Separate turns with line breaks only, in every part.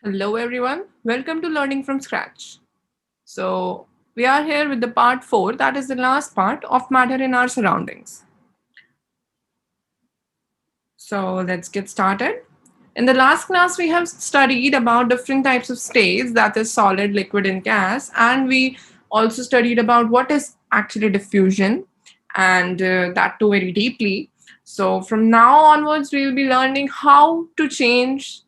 Hello everyone, welcome to Learning from Scratch. So we are here with the part 4, that is the last part of matter in our surroundings. So let's get started. In the last class we have studied about different types of states, that is solid, liquid and gas, and we also studied about what is actually diffusion and that too very deeply. So from now onwards we will be learning how to change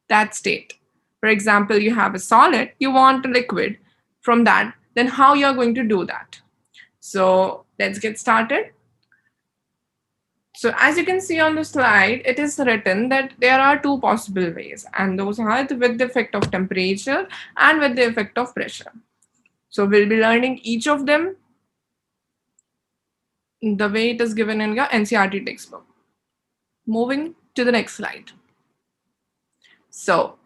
that state. For example, you have a solid, you want a liquid from that, then how you're going to do that. So let's get started. So as you can see on the slide, it is written that there are two possible ways, and those are with the effect of temperature and with the effect of pressure. So we'll be learning each of them the way it is given in your NCERT textbook. Moving to the next slide. So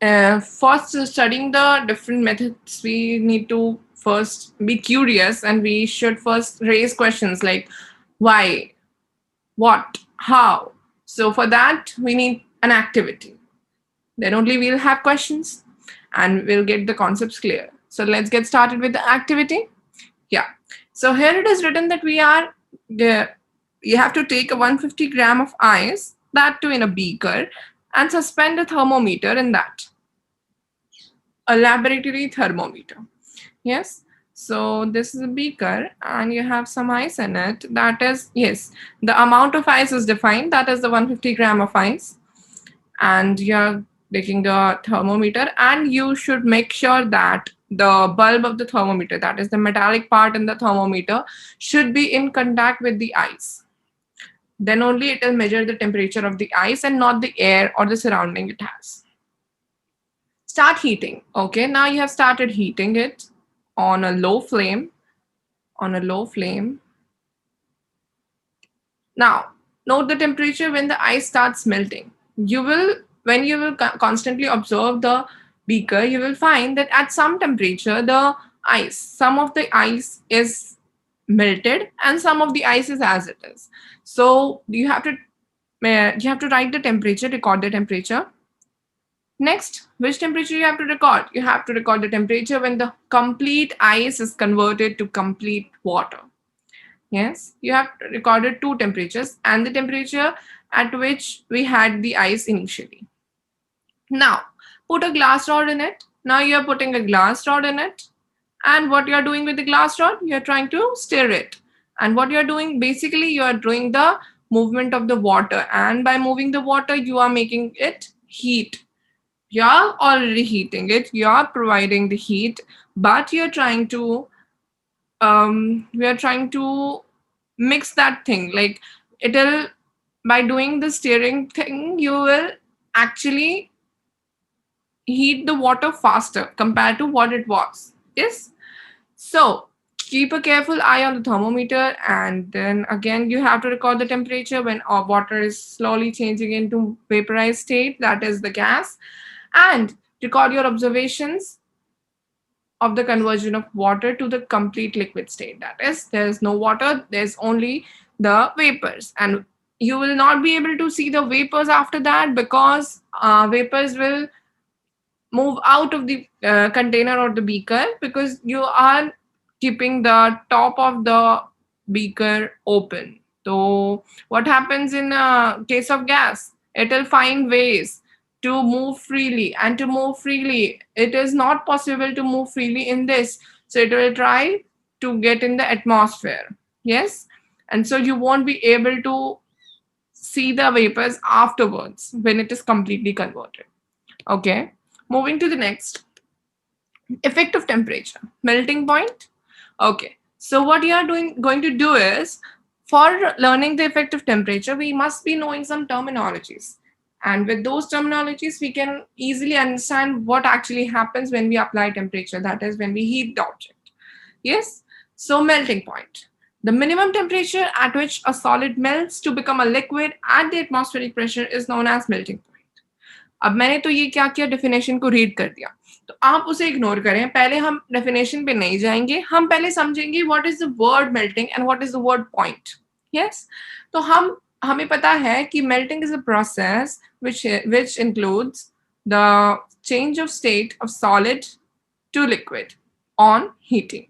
first, studying the different methods, we need to first be curious and we should first raise questions like why, what, how. So for that, we need an activity. Then only we'll have questions and we'll get the concepts clear. So let's get started with the activity. Yeah. So here it is written that you have to take a 150 gram of ice, that too in a beaker, and suspend a thermometer in that. A laboratory thermometer. Yes. So this is a beaker and you have some ice in it. That is, yes, the amount of ice is defined. That is the 150 gram of ice. And you're taking a thermometer and you should make sure that the bulb of the thermometer, that is the metallic part in the thermometer, should be in contact with the ice. Then only it will measure the temperature of the ice and not the air or the surrounding it has. Start heating. Okay, now you have started heating it on a low flame. Now, note the temperature when the ice starts melting. When you will constantly observe the beaker, you will find that at some temperature, some of the ice is melted and some of the ice is as it is. So you have to write the temperature, record the temperature. Next, which temperature you have to record? You have to record the temperature when the complete ice is converted to complete water. Yes, you have recorded two temperatures and the temperature at which we had the ice initially. Now, put a glass rod in it. Now you are putting a glass rod in it. And what you are doing with the glass rod? You are trying to stir it. And what you are doing, basically, you are doing the movement of the water. And by moving the water, you are making it heat. You are already heating it. You are providing the heat, but we are trying to mix that thing. Like it'll by doing the stirring thing, you will actually heat the water faster compared to what it was. Yes. So keep a careful eye on the thermometer, and then again you have to record the temperature when our water is slowly changing into vaporized state, that is the gas, and record your observations of the conversion of water to the complete liquid state. That is, there's no water, there's only the vapors, and you will not be able to see the vapors after that because vapors will move out of the container or the beaker because you are keeping the top of the beaker open. So what happens in case of gas? It will find ways to move freely, and to move freely, it is not possible to move freely in this. So it will try to get in the atmosphere. Yes. And so you won't be able to see the vapors afterwards when it is completely converted. Okay. Moving to the next. Effect of temperature. Melting point. Okay. So what you are going to do is, for learning the effect of temperature, we must be knowing some terminologies. And with those terminologies, we can easily understand what actually happens when we apply temperature. That is, when we heat the object. Yes. So melting point. The minimum temperature at which a solid melts to become a liquid at the atmospheric pressure is known as melting point. अब मैंने तो ये क्या किया, definition को read कर दिया, तो आप उसे इग्नोर करें. पहले हम डेफिनेशन पे नहीं जाएंगे, हम पहले समझेंगे what is the word melting and what is the word point. Yes. तो हमें पता है कि melting is a process which includes the change of state of solid to liquid on heating.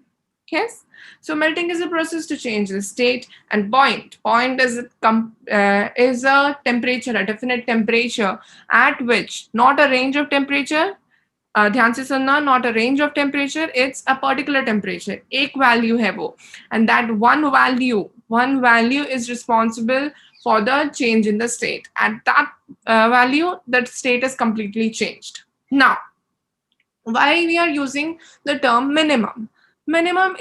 Yes. So melting is a process to change the state, and point. Point is a temperature, a definite temperature at which, not a range of temperature. ध्यान से सुनना, not a range of temperature, it's a particular temperature. एक value है वो, and that one value is responsible for the change in the state. At that value, that state is completely changed. Now, why we are using the term minimum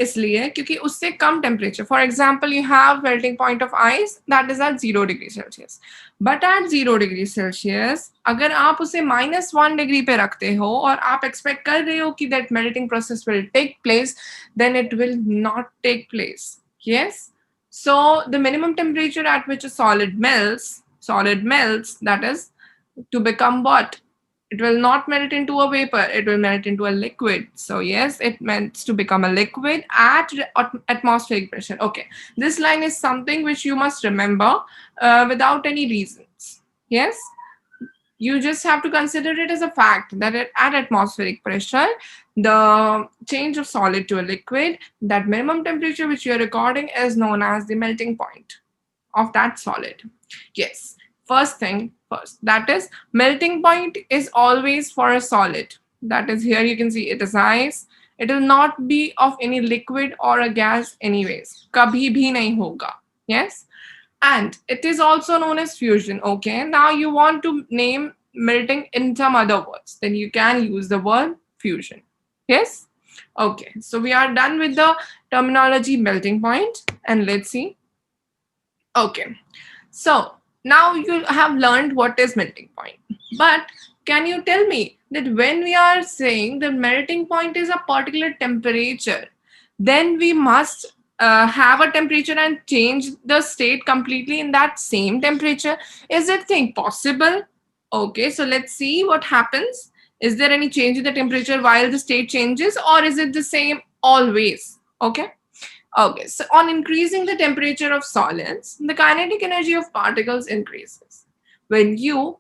इसलिए क्योंकि उससे कम temperature, for example you have melting point of ice that is at 0 degree Celsius, but at 0 degree Celsius अगर आप उसे -1 degree पे रखते हो और आप एक्सपेक्ट कर रहे हो कि that melting process will take place, then it will not take place. Yes, so the minimum temperature at which a solid melts, that is to become what? It will not melt into a vapor, it will melt into a liquid. So yes, it melts to become a liquid at atmospheric pressure. Okay, this line is something which you must remember without any reasons. Yes, you just have to consider it as a fact that at atmospheric pressure, the change of solid to a liquid, that minimum temperature which you are recording is known as the melting point of that solid. Yes. First thing first, that is melting point is always for a solid. That is, here you can see it is ice. It will not be of any liquid or a gas anyways. Kabhi bhi nahi hoga. Yes. And it is also known as fusion. Okay. Now you want to name melting in some other words, then you can use the word fusion. Yes. Okay. So we are done with the terminology melting point, and let's see. Okay. So now you have learned what is melting point, but can you tell me that when we are saying the melting point is a particular temperature, then we must have a temperature and change the state completely in that same temperature? Is it thing possible? Okay, so let's see what happens. Is there any change in the temperature while the state changes, or is it the same always? Okay. Okay, so on increasing the temperature of solids, the kinetic energy of particles increases. When you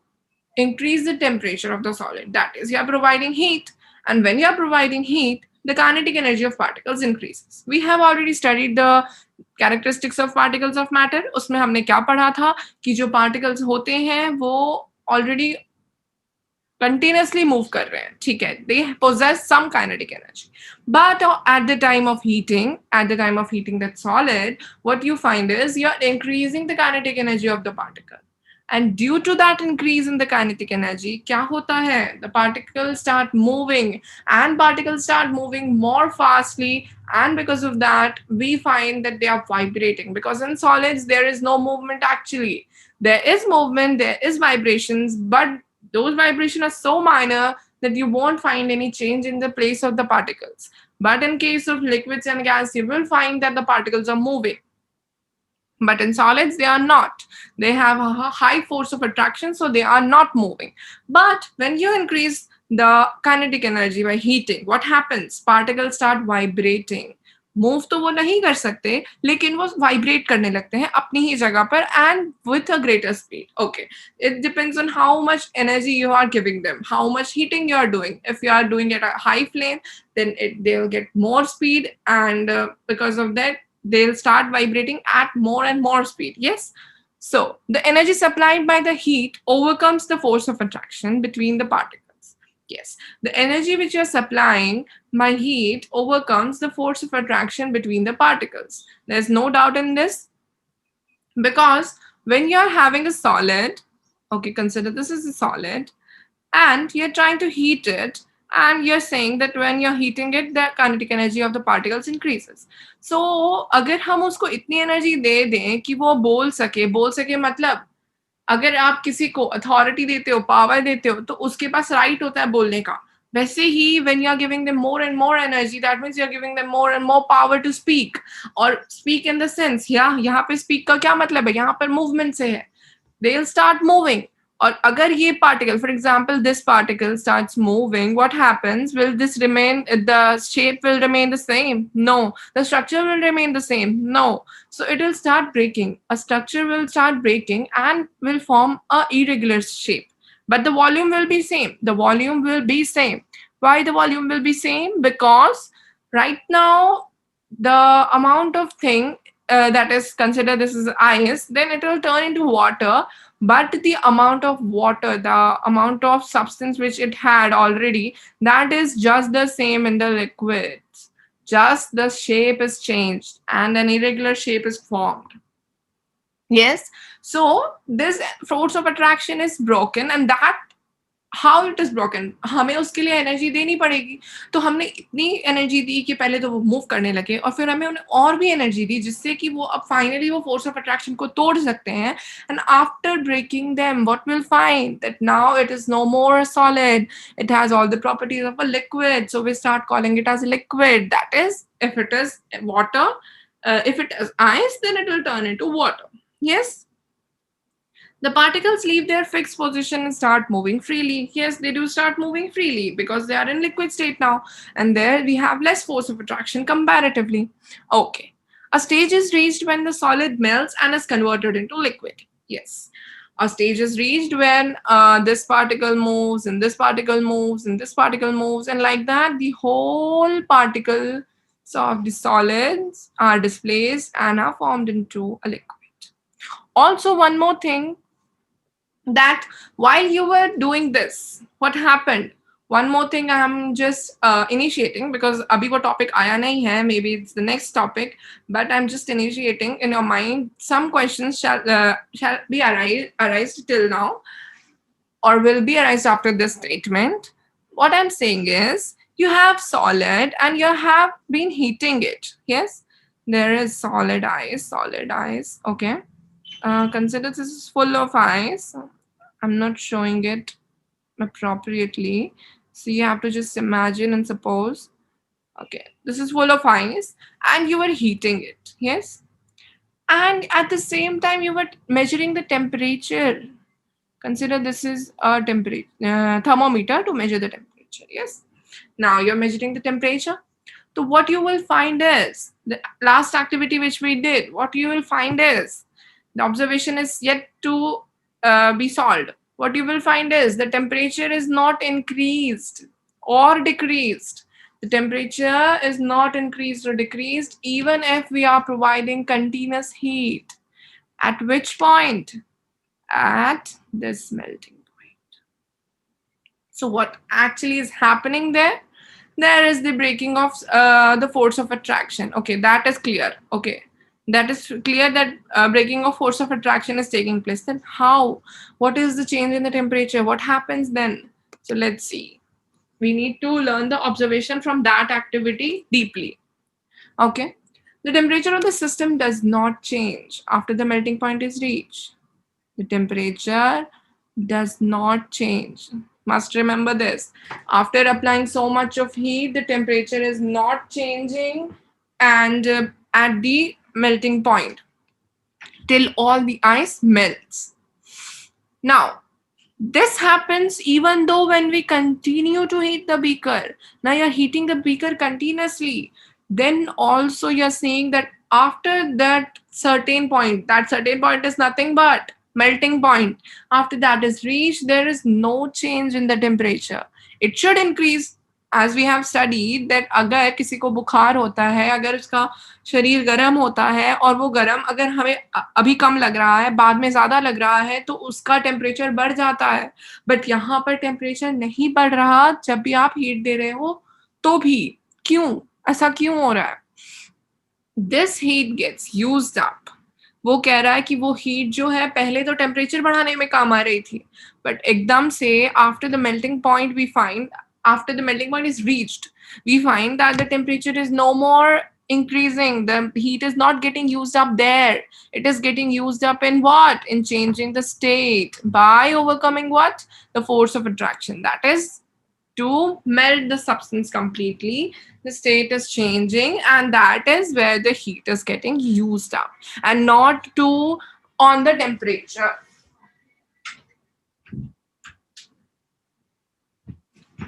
increase the temperature of the solid, that is, you are providing heat, and when you are providing heat, the kinetic energy of particles increases. We have already studied the characteristics of particles of matter. उसमें हमने क्या पढ़ा था कि जो particles होते हैं वो already continuously move कर रहे हैं, ठीक है, they possess some kinetic energy, but at the time of heating that solid, what you find is you are increasing the kinetic energy of the particle, and due to that increase in the kinetic energy, क्या होता है, the particles start moving more fastly, and because of that we find that they are vibrating, because in solids there is no movement. Actually there is movement, there is vibrations, but those vibrations are so minor that you won't find any change in the place of the particles. But in case of liquids and gas, you will find that the particles are moving. But in solids, they are not. They have a high force of attraction, so they are not moving. But when you increase the kinetic energy by heating, what happens? Particles start vibrating. Move तो वो नहीं कर सकते, लेकिन वो vibrate करने लगते हैं अपनी ही जगह पर, and with a greater speed. Okay, it depends on how much energy you are giving them, how much heating you are doing. If you are doing it at a high flame, then they'll get more speed, and because of that they'll start vibrating at more and more speed. Yes, so the energy supplied by the heat overcomes the force of attraction between the particles. Yes, the energy which you're supplying by heat overcomes the force of attraction between the particles. There's no doubt in this, because when you're having a solid, okay, consider this is a solid, and you're trying to heat it, and you're saying that when you're heating it, the kinetic energy of the particles increases. So अगर हम उसको इतनी energy दे दें कि वो बोल सके मतलब अगर आप किसी को अथॉरिटी देते हो, पावर देते हो, तो उसके पास राइट होता है बोलने का. वैसे ही when you are giving them more and more energy, that means you are giving them more and more power to speak, और speak in the sense, यहाँ पे speak का क्या मतलब है, यहाँ पर movement से है. They'll start moving. और अगर ये particle, for example, this particle starts moving, what happens? Will this remain, the shape will remain the same? No. The structure will remain the same? No. So it will start breaking. A structure will start breaking and will form a irregular shape. but the volume will be same. The volume will be same. Why the volume will be same? Because right now the amount of thing that is considered this is ice, then it will turn into water, but the amount of water, the amount of substance which it had already, that is just the same in the liquids. Just the shape is changed and an irregular shape is formed. Yes, so this force of attraction is broken, and that how it is broken, हमें उसके लिए energy देनी पड़ेगी. तो हमने इतनी energy दी कि पहले तो वो मूव करने लगे और फिर हमें उन्हें और भी एनर्जी दी जिससे कि वो अब फाइनली वो फोर्स ऑफ अट्रैक्शन को तोड़ सकते हैं. And after breaking them what will find that now it is no more solid, it has all the properties of a liquid. So we start calling it as a liquid. That is if it is water, if it is ice, then it will turn into water. Yes, the particles leave their fixed position and start moving freely. Yes, they do start moving freely because they are in liquid state now, and there we have less force of attraction comparatively. Okay, a stage is reached when the solid melts and is converted into liquid. Yes, a stage is reached when this particle moves and this particle moves and this particle moves, and like that the whole particles of the solids are displaced and are formed into a liquid. Also, one more thing, that while you were doing this, what happened? One more thing I am just initiating, because abhi wo topic aaya nahi hai, maybe it's the next topic, but I'm just initiating in your mind. Some questions shall be arise till now, or will be arise after this statement. What I'm saying is, you have solid and you have been heating it. Yes, there is solid ice. Okay, consider this is full of ice. I'm not showing it appropriately, so you have to just imagine and suppose. Okay, this is full of ice and you were heating it. Yes, and at the same time you were measuring the temperature. Consider this is a temperature thermometer to measure the temperature. Yes, now you're measuring the temperature. So what you will find is, the last activity which we did, what you will find is, the observation is yet to be solved. What you will find is the temperature is not increased or decreased. The temperature is not increased or decreased even if we are providing continuous heat. At which point? At this melting point. So what actually is happening there? There is the breaking of the force of attraction. Okay, that is clear. Okay, that is clear that breaking of force of attraction is taking place. Then how? What is the change in the temperature? What happens then? So let's see. We need to learn the observation from that activity deeply. Okay, the temperature of the system does not change after the melting point is reached. The temperature does not change. Must remember this. After applying so much of heat, the temperature is not changing, and at the melting point till all the ice melts. Now, this happens even though when we continue to heat the beaker. Now you're heating the beaker continuously. Then also you're saying that after that certain point is nothing but melting point. After that is reached, there is no change in the temperature. It should increase, as we have studied that अगर किसी को बुखार होता है, अगर उसका शरीर गर्म होता है और वो गर्म अगर हमें अभी कम लग रहा है, बाद में ज्यादा लग रहा है, तो उसका टेम्परेचर बढ़ जाता है. बट यहाँ पर टेम्परेचर नहीं बढ़ रहा जब भी आप हीट दे रहे हो तो भी. क्यों? ऐसा क्यों हो रहा है? This heat gets used up. वो कह रहा है कि वो हीट जो है पहले तो टेम्परेचर बढ़ाने में काम आ रही थी, बट एकदम से after the melting point we find, after the melting point is reached, we find that the temperature is no more increasing. The heat is not getting used up there. It is getting used up in what? In changing the state by overcoming what? The force of attraction. That is to melt the substance completely. The state is changing, and that is where the heat is getting used up, and not to on the temperature.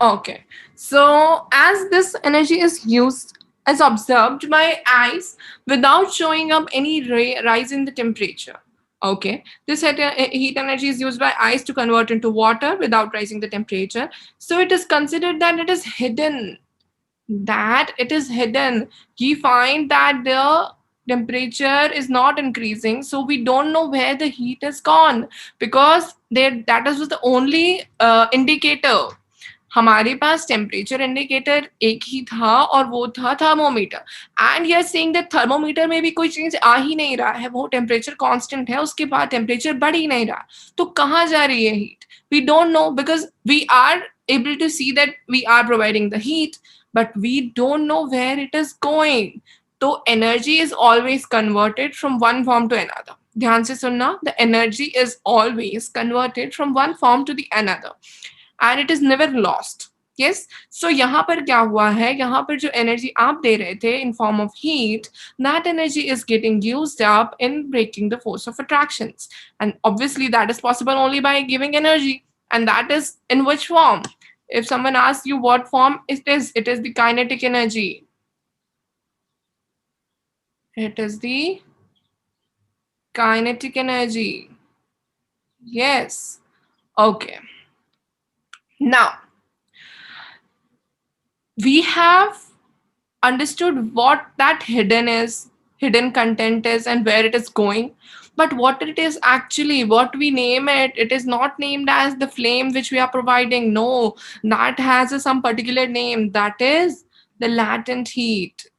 Okay, so as this energy is used, as observed by eyes without showing up any rise in the temperature. Okay, this heat energy is used by ice to convert into water without rising the temperature. So it is considered that it is hidden. That it is hidden. We find that the temperature is not increasing, so we don't know where the heat is gone, because there that is the only indicator. हमारे पास temperature indicator एक ही था और वो था thermometer, and you are saying that thermometer में भी कोई change आ ही नहीं रहा है, वो टेम्परेचर कांस्टेंट है, उसके बाद टेम्परेचर बढ़ ही नहीं रहा, तो कहाँ जा रही है heat? We don't know, because we are able to see that we are providing the heat, but we don't know where it is going. So energy is always converted from one form to another. ध्यान से सुनना, the energy is always converted from one form to the another and it is never lost. Yes, so यहाँ पर क्या हुआ है, यहाँ पर जो energy आप दे रहे थे in form of heat, that energy is getting used up in breaking the force of attractions, and obviously that is possible only by giving energy, and that is in which form? If someone asks you what form it is the kinetic energy. It is the kinetic energy. Yes. Okay. Now, we have understood what that hidden content is and where it is going. But what it is actually, what we name it, it is not named as the flame which we are providing. No, that has some particular name. That is the latent heat.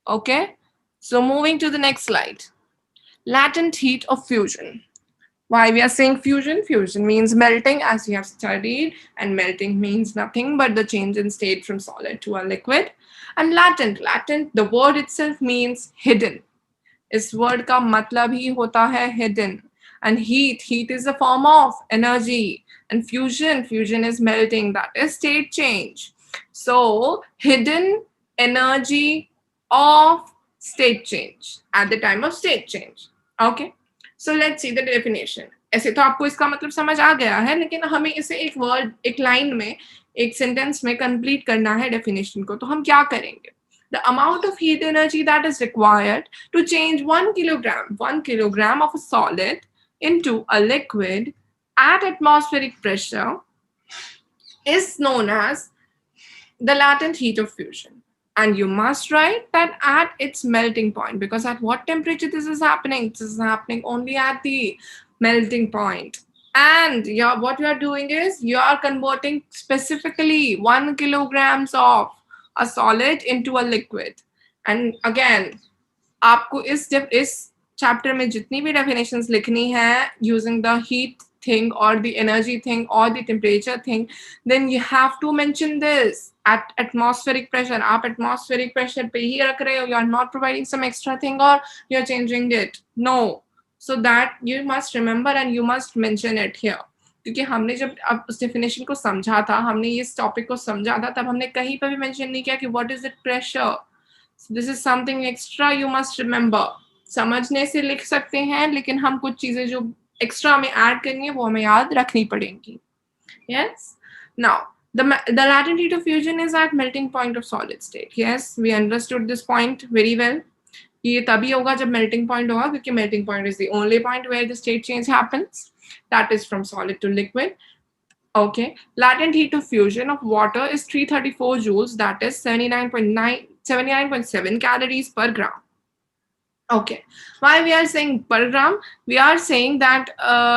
Okay. So moving to the next slide. Latent heat of fusion. Why we are saying fusion? Fusion means melting, as we have studied, and melting means nothing but the change in state from solid to a liquid. And latent, the word itself means hidden. इस word का मतलब ही होता है hidden. And heat is a form of energy. And fusion is melting, that is state change. So hidden energy of state change at the time of state change. Okay. So let's see the definition. ऐसे तो आपको इसका मतलब समझ आ गया है, लेकिन हमें इसे एक वर्ड, एक लाइन में, एक सेंटेंस में कंप्लीट करना है डेफिनेशन को. तो हम क्या करेंगे? The amount of heat energy that is required to change 1 kilogram of a solid into a liquid at atmospheric pressure is known as the latent heat of fusion. And you must write that at its melting point, because at what temperature this is happening? This is happening only at the melting point. And what you are doing is you are converting specifically 1 kilograms of a solid into a liquid. And again, आपको इस chapter में जितनी भी definitions लिखनी है using the heat thing or the energy thing or the temperature thing, then you have to mention this at atmospheric pressure. आप atmospheric pressure पे ही रख रहे हो, you are not providing some extra thing or you are changing it. No. So that you must remember and you must mention it here. क्योंकि हमने जब अब उस डेफिनेशन को समझा था, हमने इस टॉपिक को समझा था, तब हमने कहीं पर भी मेंशन नहीं किया कि what is it pressure. This is something extra you must remember. समझने से लिख सकते हैं, लेकिन हम कुछ चीजें जो एक्स्ट्रा में ऐड करनी है वो हमें याद रखनी पड़ेंगी. Yes. Now, the latent heat of fusion is at melting point of solid state. Yes, we understood this point very well. ये तभी होगा जब melting point होगा, क्योंकि melting point is the only point where the state change happens. That is from solid to liquid. Okay. Latent heat of fusion of water is 334 joules. That is 79.7 calories per gram. Okay. Why we are saying per gram? We are saying that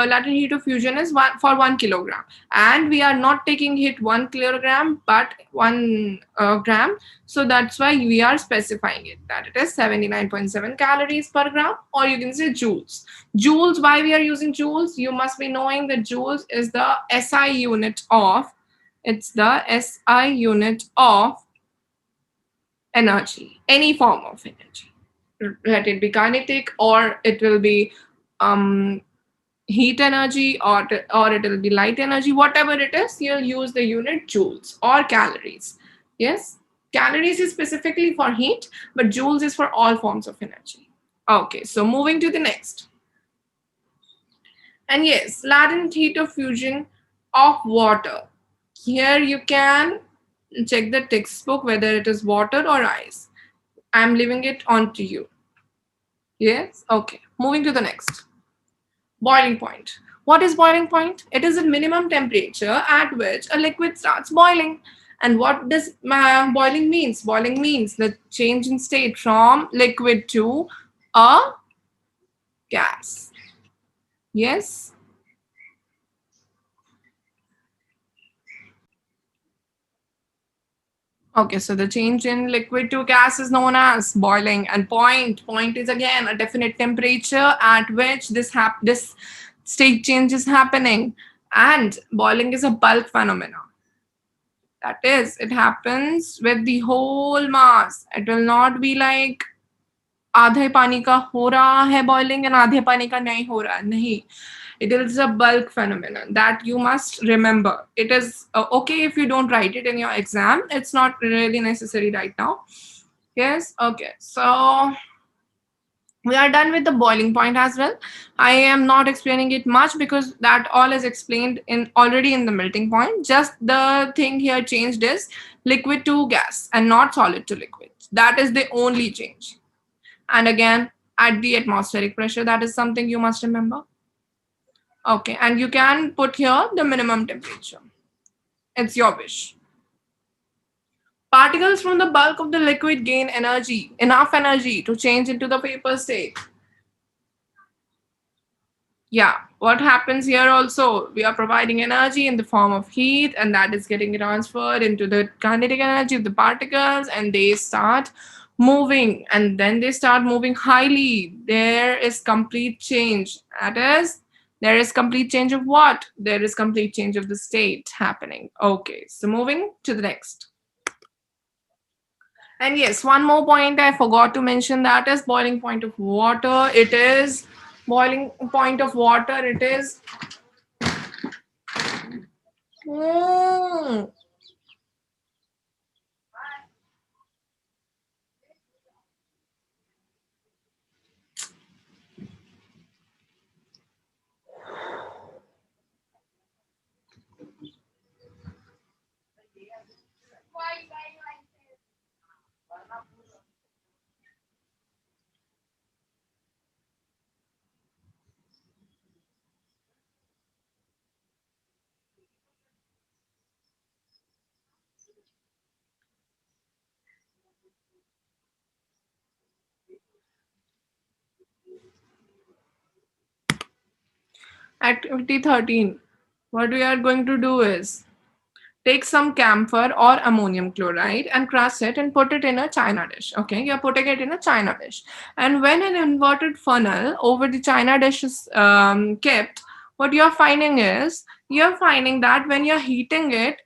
latent heat of fusion is for 1 kilogram, and we are not taking hit 1 kilogram but 1 gram. So that's why we are specifying it that it is 79.7 calories per gram, or you can say joules. Joules. Why we are using joules? You must be knowing that joules is the SI unit of. It's the SI unit of energy, any form of energy. Let it be kinetic, or it will be heat energy, or it will be light energy. Whatever it is, you'll use the unit joules or calories. Yes, calories is specifically for heat, but joules is for all forms of energy. Okay, so moving to the next. And yes, latent heat of fusion of water. Here you can check the textbook whether it is water or ice. I'm leaving it on to you. Yes? Okay. Moving to the next. Boiling point. What is boiling point? It is a minimum temperature at which a liquid starts boiling. And what does boiling means? Boiling means the change in state from liquid to a gas. Yes? Okay, so the change in liquid to gas is known as boiling, and point is again a definite temperature at which this state change is happening. And boiling is a bulk phenomena. That is, it happens with the whole mass. It will not be like आधे पानी का हो रहा है boiling and आधे पानी का नहीं हो रहा, नहीं. It is a bulk phenomenon that you must remember. It is okay if you don't write it in your exam. It's not really necessary right now. Yes, okay. So we are done with the boiling point as well. I am not explaining it much because that all is explained in already in the melting point. Just the thing here changed is liquid to gas and not solid to liquid. That is the only change. And again, at the atmospheric pressure, that is something you must remember. Okay, and you can put here the minimum temperature. It's your wish. Particles from the bulk of the liquid gain energy, enough energy to change into the vapor state. Yeah, what happens here also? We are providing energy in the form of heat, and that is getting transferred into the kinetic energy of the particles, and they start moving, and then they start moving highly. There is complete change. That is, there is complete change of what? There is complete change of the state happening. Okay, so moving to the next. And yes, one more point I forgot to mention, that is boiling point of water. It is boiling point of water. It is mm, activity 13. What we are going to do is take some camphor or ammonium chloride and crush it and put it in a china dish. Okay, you're putting it in a china dish. And when an inverted funnel over the china dish is kept, what you're finding is, you're finding that when you're heating it,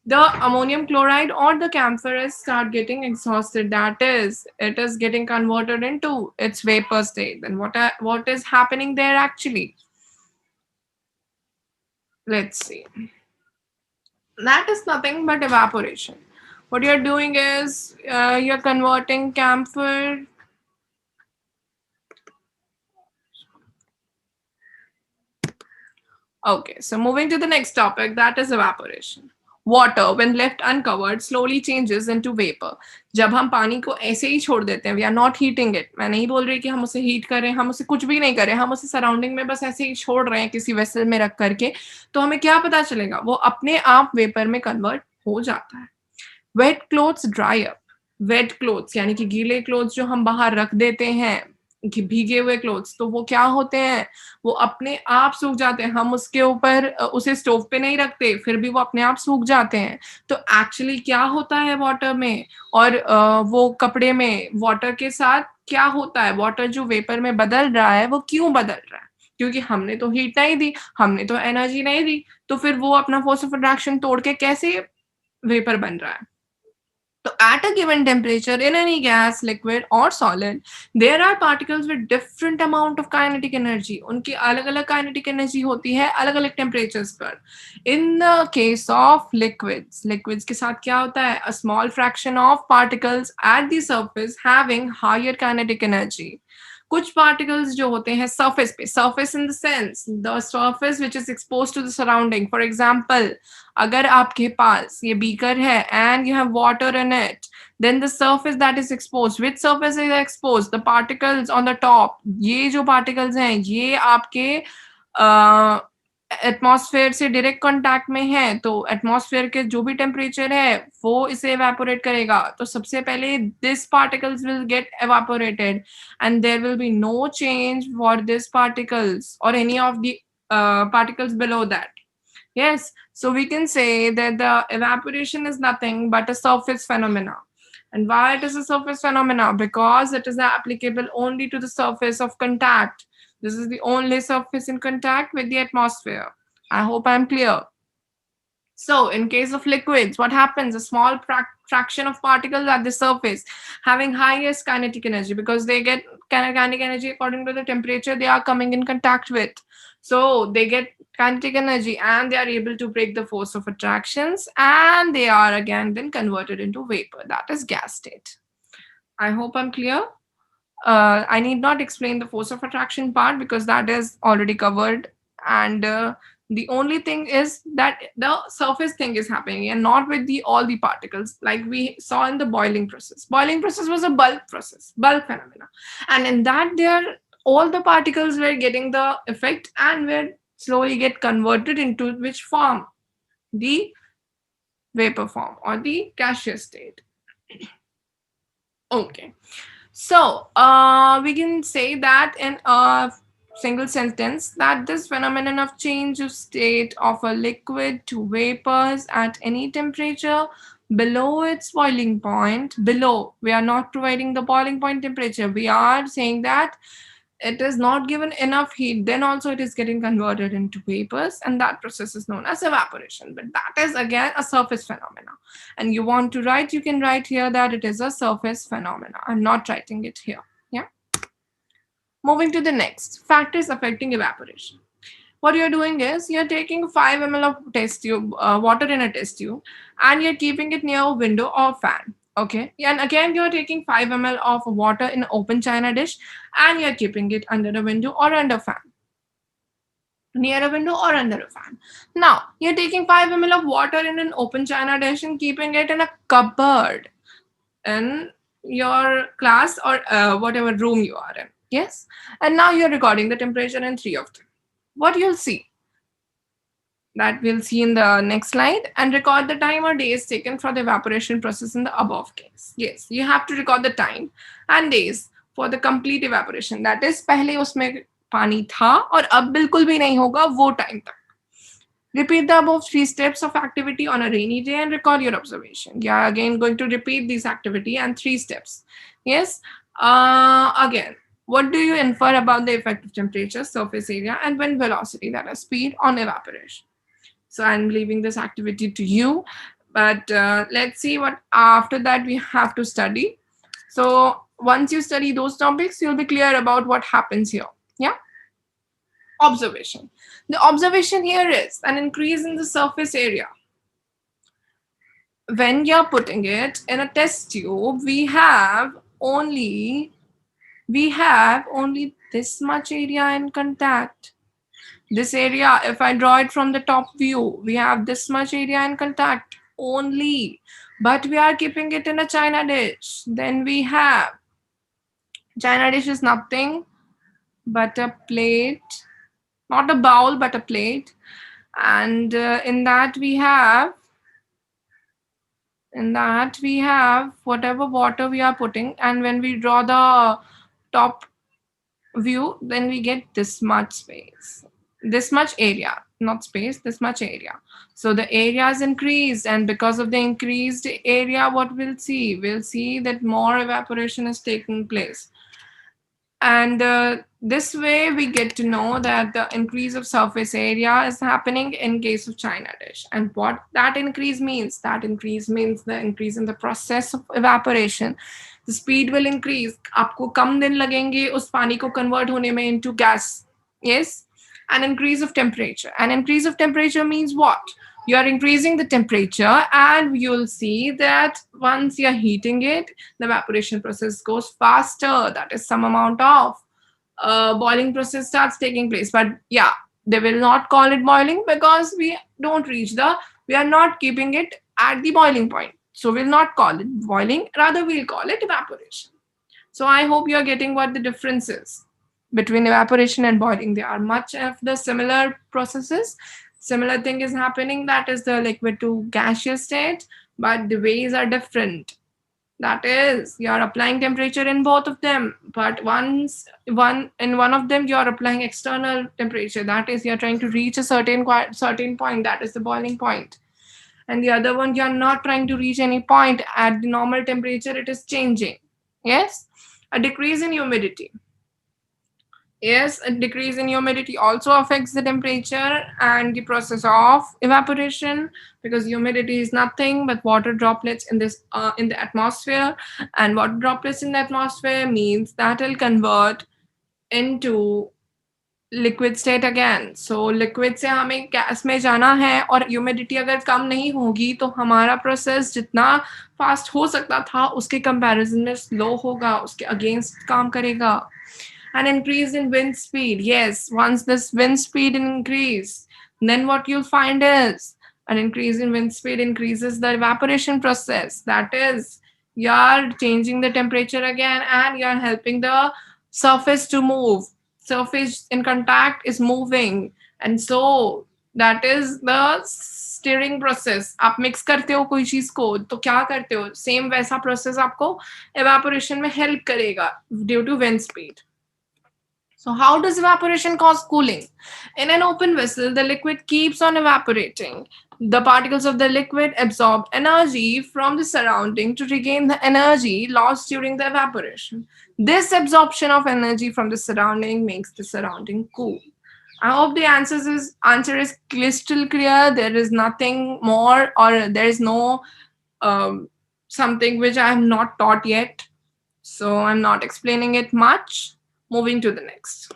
the ammonium chloride or the camphor is start getting exhausted. That is, it is getting converted into its vapor state. Then what is happening there actually? Let's see. That is nothing but evaporation. What you're doing is you're converting camphor. Okay, so moving to the next topic, that is evaporation. Water, when left uncovered, slowly changes into vapor. जब हम पानी को ऐसे ही छोड़ देते हैं, we are not heating it. मैं नहीं बोल रही कि हम उसे हीट करें, हम उसे कुछ भी नहीं करें, हम उसे सराउंडिंग में बस ऐसे ही छोड़ रहे हैं किसी वेसल में रख करके, तो हमें क्या पता चलेगा? वो अपने आप वेपर में कन्वर्ट हो जाता है. Wet clothes dry up. Wet clothes यानी कि गीले क्लोथ्स जो हम बाहर रख देते हैं, कि भीगे हुए क्लोथ्स, तो वो क्या होते हैं? वो अपने आप सूख जाते हैं. हम उसके ऊपर उसे स्टोव पे नहीं रखते, फिर भी वो अपने आप सूख जाते हैं. तो एक्चुअली क्या होता है वाटर में और वो कपड़े में, वाटर के साथ क्या होता है? वाटर जो वेपर में बदल रहा है, वो क्यों बदल रहा है? क्योंकि हमने तो हीट नहीं दी, हमने तो एनर्जी नहीं दी, तो फिर वो अपना फोर्स ऑफ अट्रैक्शन तोड़ के कैसे वेपर बन रहा है? So at a given temperature in any gas, liquid or solid, there are particles with different amount of kinetic energy. उनकी अलग-अलग kinetic energy होती है अलग-अलग temperatures पर. In the case of liquids, liquids के साथ क्या होता है? A small fraction of particles at the surface having higher kinetic energy. कुछ particles जो होते हैं surface पे, surface in the sense the surface which is exposed to the surrounding. For example, अगर आपके पास ये beaker है and you have water in it, then the surface that is exposed, which surface is exposed? The particles on the top. ये जो particles हैं, ये आपके atmosphere से डायरेक्ट कांटेक्ट में है तो एटमॉस्फेयर के जो भी टेम्परेचर है वो इसे एवापोरेट करेगा. तो सबसे पहले this particles will get evaporated and there will be no change for this particles और any of the particles below that. Yes, so we can say that the evaporation is nothing but a surface phenomena. And why it is a surface phenomena? Because it is applicable only to the surface of contact. This is the only surface in contact with the atmosphere. I hope I'm clear. So, in case of liquids, what happens? A small fraction of particles at the surface having highest kinetic energy because they get kinetic energy according to the temperature they are coming in contact with. So, they get kinetic energy and they are able to break the force of attractions and they are again then converted into vapor. That is gas state. I hope I'm clear. I need not explain the force of attraction part because that is already covered. And the only thing is that the surface thing is happening and not with the all the particles like we saw in the boiling process. Boiling process was a bulk process, bulk phenomena. And in that there, all the particles were getting the effect and were slowly get converted into which form? The vapor form or the gaseous state. Okay. So we can say that in a single sentence that this phenomenon of change of state of a liquid to vapors at any temperature below its boiling point, below, we are not providing the boiling point temperature. We are saying that it is not given enough heat, then also it is getting converted into vapors, and that process is known as evaporation. But that is again a surface phenomena. And you want to write, you can write here that it is a surface phenomena. I'm not writing it here. Yeah. Moving to the next factors affecting evaporation. What you're doing is you're taking 5 ml of test tube, water in a test tube, and you're keeping it near a window or fan. Okay. And again, you're taking 5 ml of water in an open china dish and you're keeping it under a window or under fan. Near a window or under a fan. Now, you're taking 5 ml of water in an open china dish and keeping it in a cupboard in your class or whatever room you are in. Yes. And now you're recording the temperature in 3 of them. What you'll see? That we'll see in the next slide, and record the time or days taken for the evaporation process in the above case. Yes, you have to record the time and days for the complete evaporation. That is, पहले उसमें पानी था और अब बिल्कुल भी नहीं होगा वो टाइम तक. Repeat the above 3 steps of activity on a rainy day and record your observation. Yeah, again going to repeat this activity and 3 steps. Yes, again. What do you infer about the effect of temperature, surface area, and wind velocity, that is speed, on evaporation? So I'm leaving this activity to you, but let's see what after that we have to study. So once you study those topics, you'll be clear about what happens here. Yeah. Observation. The observation here is an increase in the surface area. When you're putting it in a test tube, we have only this much area in contact. This area, if I draw it from the top view, we have this much area in contact only, but we are keeping it in a china dish. Then we have, china dish is nothing but a plate, not a bowl, but a plate. And in that we have whatever water we are putting. And when we draw the top view, then we get this much space, this much area, not space, this much area. So the area is increased, and because of the increased area, what we'll see? We'll see that more evaporation is taking place. And this way we get to know that the increase of surface area is happening in case of china dish. And what that increase means? That increase means the increase in the process of evaporation. The speed will increase. आपको कम दिन लगेंगे उस पानी को convert होने में into gas. Yes. An increase of temperature. An increase of temperature means what? You are increasing the temperature, and you'll see that once you're heating it, the evaporation process goes faster. That is, some amount of boiling process starts taking place. But yeah, they will not call it boiling because we are not keeping it at the boiling point. So we'll not call it boiling, rather we'll call it evaporation. So I hope you're getting what the difference is. between evaporation and boiling. They are much of the similar processes. Similar thing is happening, that is the liquid to gaseous state, but the ways are different. That is, you are applying temperature in both of them, but one of them you are applying external temperature. That is, you are trying to reach a certain point. That is the boiling point. And the other one, you are not trying to reach any point at the normal temperature. It is changing. Yes, a decrease in humidity. Yes, a decrease in humidity also affects the temperature and the process of evaporation, because humidity is nothing but water droplets in the atmosphere, and water droplets in the atmosphere means that will convert into liquid state again. So liquid से हमें gas में जाना है, और humidity अगर कम नहीं होगी तो हमारा process जितना fast हो सकता था उसके comparison में slow होगा, उसके against काम करेगा. An increase in wind speed. Yes, once this wind speed increase, then what you'll find is an increase in wind speed increases the evaporation process. That is, you're changing the temperature again and you're helping the surface to move. Surface in contact is moving, and so that is the steering process. आप mix करते हो कोई चीज को तो क्या करते हो, सेम वैसा प्रोसेस आपको evaporation में हेल्प करेगा due to wind speed. So how does evaporation cause cooling? In an open vessel, the liquid keeps on evaporating. The particles of the liquid absorb energy from the surrounding to regain the energy lost during the evaporation. This absorption of energy from the surrounding makes the surrounding cool. I hope the answer is crystal clear. There is nothing more, or there is no something which I have not taught yet. So I'm not explaining it much. Moving to the next.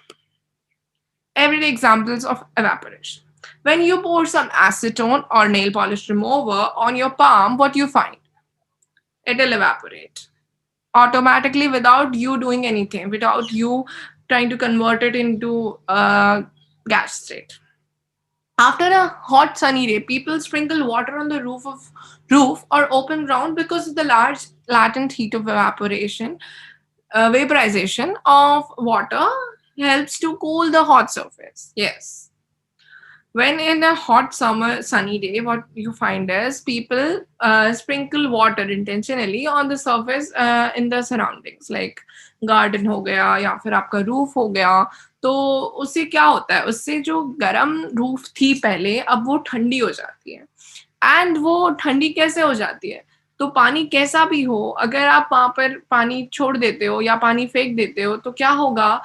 Everyday examples of evaporation. When you pour some acetone or nail polish remover on your palm, what you find? It will evaporate automatically without you doing anything, without you trying to convert it into a gas state. After a hot sunny day, people sprinkle water on the roof or open ground because of the large latent heat of evaporation. Vaporization of water helps to cool the hot surface. Yes. When in a hot summer sunny day, what you find is people sprinkle water intentionally on the surface in the surroundings, like garden हो गया या फिर आपका roof हो गया. तो उससे क्या होता है, उससे जो गर्म रूफ थी पहले अब वो ठंडी हो जाती है. एंड वो ठंडी कैसे हो जाती है, तो पानी कैसा भी हो, अगर आप वहां पर पानी छोड़ देते हो या पानी फेंक देते हो तो क्या होगा,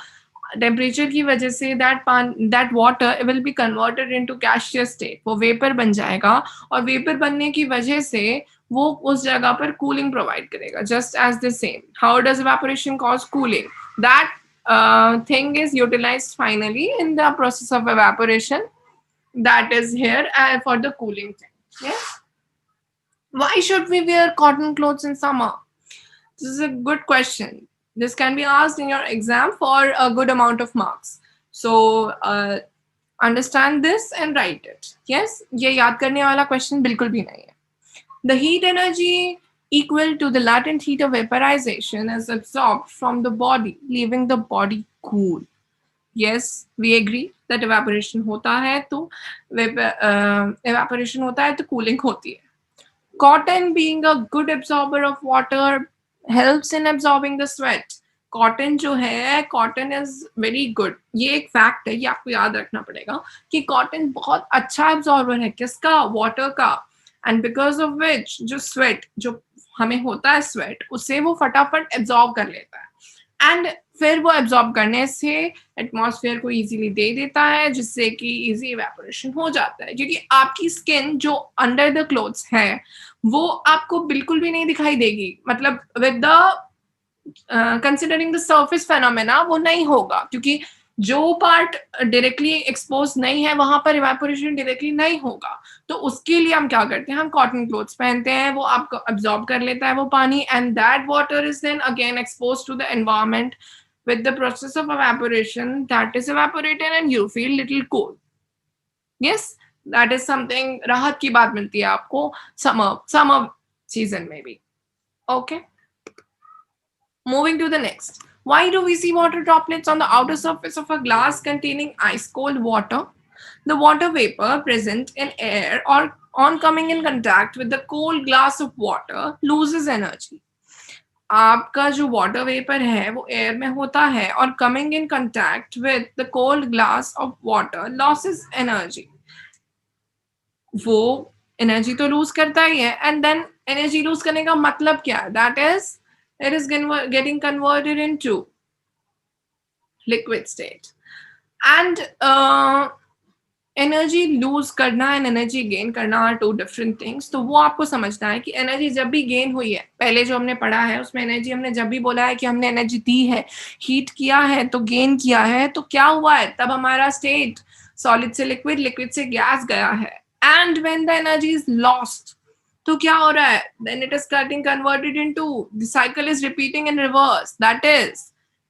टेम्परेचर की वजह say that water will be converted into gaseous state. वो वेपर बन जाएगा, और वेपर बनने की वजह से वो उस जगह पर कूलिंग प्रोवाइड करेगा. Just as the same, how does evaporation cause cooling? That thing is utilized finally in the process of evaporation, that is here for the cooling thing. Yes. Why should we wear cotton clothes in summer? This is a good question. This can be asked in your exam for a good amount of marks. So understand this and write it. Yes, ये याद करने वाला question बिल्कुल भी नहीं है. The heat energy equal to the latent heat of vaporization is absorbed from the body, leaving the body cool. Yes, we agree that evaporation होता है तो evaporation होता है तो cooling होती है. Cotton, being a good absorber of water, helps in absorbing the sweat. Cotton जो है, cotton is very good. ये एक fact है, ये आपको याद रखना पड़ेगा कि cotton बहुत अच्छा absorber है. किसका? Water का. And because of which जो sweat जो हमें होता है sweat, उससे वो फटाफट absorb कर लेता है. एंड फिर वो एब्जॉर्ब करने से एटमॉस्फेयर को इजीली दे देता है, जिससे कि इजी इवेपोरेशन हो जाता है. क्योंकि आपकी स्किन जो अंडर द क्लोथ्स है वो आपको बिल्कुल भी नहीं दिखाई देगी, मतलब with the considering the surface phenomena वो नहीं होगा, क्योंकि जो पार्ट डायरेक्टली एक्सपोज नहीं है वहां पर इवेपोरेशन डायरेक्टली नहीं होगा. तो उसके लिए हम क्या करते हैं, हम कॉटन क्लोथ्स पहनते हैं, वो आपको एब्जॉर्ब कर लेता है वो पानी, and that water is then again expose to the environment with the process of evaporation, that is evaporated and you feel little cool. Yes, that is something राहत की बात मिलती है आपको summer season में भी. Okay, moving to the next. Why do we see water droplets on the outer surface of a glass containing ice cold water? The water vapor present in air or on coming in contact with the cold glass of water loses energy. आपका जो water vapour है वो air में होता है और coming in contact with the cold glass of water losses energy. वो energy तो लूज करता ही है एंड देन एनर्जी लूज करने का मतलब क्या है? That is it is getting converted into liquid state. And energy lose करना एंड एनर्जी गेन करना आर टू डिफरेंट थिंग्स. तो वो आपको समझना है कि एनर्जी जब भी गेन हुई है, पहले जो हमने पढ़ा है उसमें एनर्जी हमने जब भी बोला है कि हमने एनर्जी दी है, हीट किया है तो गेन किया है, तो क्या हुआ है? तब हमारा स्टेट सॉलिड से लिक्विड, लिक्विड से गैस गया है. And when the energy is lost, तो क्या हो रहा है? Then it is getting converted into, the cycle is repeating in reverse. That is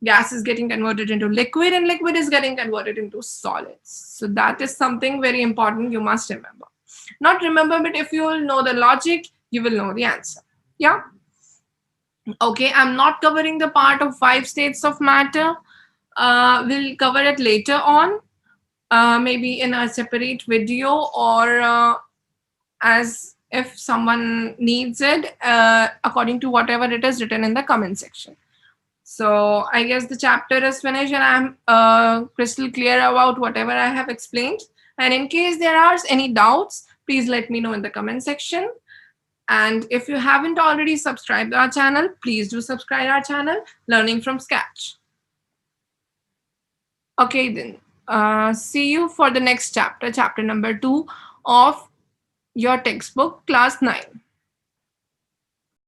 gas is getting converted into liquid and liquid is getting converted into solids. So that is something very important you must remember. Not remember, but if you will know the logic, you will know the answer. Yeah. Okay, I'm not covering the part of 5 states of matter. We'll cover it later on, maybe in a separate video or as if someone needs it, according to whatever it is written in the comment section. So I guess the chapter is finished and I'm crystal clear about whatever I have explained. And in case there are any doubts, please let me know in the comment section. And if you haven't already subscribed our channel, please do subscribe our channel, Learning from Scratch. Okay then, see you for the next chapter, chapter number 2 of your textbook, class 9.